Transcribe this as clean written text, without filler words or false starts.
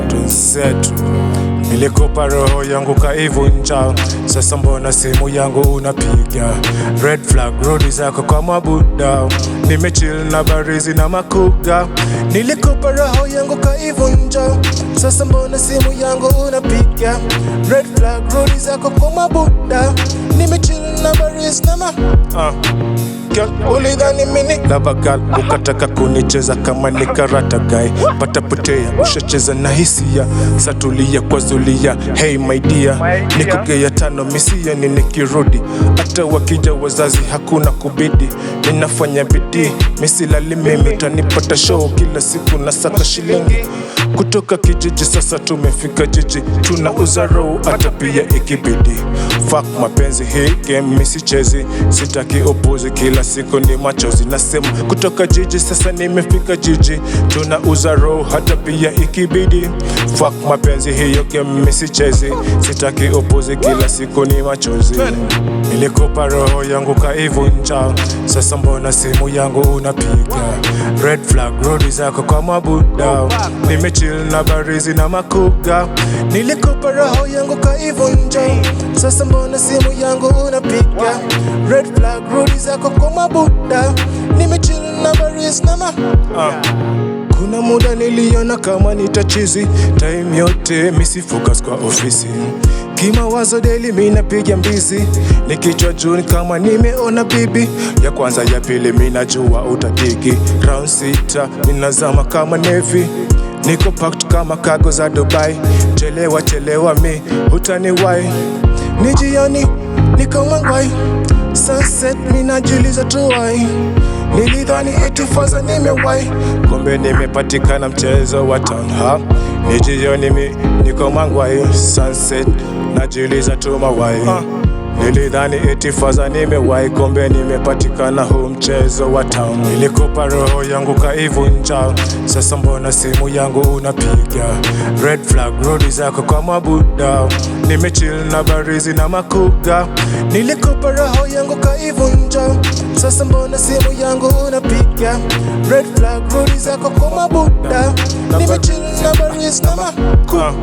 Twenzetu. Nilikupa roho yangu kaivunja, sasa mbona simu yangu unapiga? Red flag rudi zako kwa mabuda, nimechill na barizi na makuga. Nilikupa roho yangu kaivunja, sasa mbona simu yangu unapiga? Red flag rudi zako kwa mabuda, nimechill na barizi na girl, ulidhani mini lava girl, ukataka kunicheza kama ni karata guy. Patapotea, ushacheza na hisia, satulia kwa zulia. Hey my dear, nikugea tano misia ni nikirudi. Hata wakija wazazi hakuna kubidi, ninafanya bidii, misilali mimi. Utanipata show kila siku na saka shilingi. Kutoka kijiji sasa tumefika jiji, tunauza roho hata pia ikibidi. Fuck mapenzi, hii game misichezi, sitaki upuzi, kila siku ni machozi. Nasema kutoka jiji sasa nimefika jiji, tunauza roho hata pia ikibidi. Fuck mapenzi, hiyo game misichezi, sitaki upuzi, kila siku ni machozi. Nilikupa roho yangu kaivunja, sasa mbona simu yangu unapiga? Red flag rudi zako kwa mabuda, nimechill na barizi na makuga. Nilikupa roho yangu kaivunja, sasa mbona simu yangu unapiga? Red flag rudi zako kwa mabuda, nimechill na barizi na Kuna muda niliona kama nitachizi, time yote misi focus kwa ofisi. Kimawazo daily mina piga mbizi, nikichwa juu kama nimeona bibi. Ya kwanza ya pili mina jua utadigi, round sita ninazama kama Navy. Niko packed kama cargo za Dubai, chelewa mi utaniwai. Nijioni niko mangwai, sunset minajiuliza tu why. Nilidhani eti faza nimewai, kumbe nimepatikana mchezo wa town hall. Nijioni niko mangwai, sunset najiuliza tu mawai. Nilidhani eti faza nimewai, kumbe nimepatikana huu mchezo wa town. Nilikupa roho yangu kaivunja, sasa mbona simu yangu unapiga? Red flag rudi zako kwa mabuda, nimechill na barizi na makuga. Nilikupa roho yangu kaivunja, sasa mbona simu yangu unapiga? Red flag rudi zako kwa mabuda, nimechill na barizi na makuga.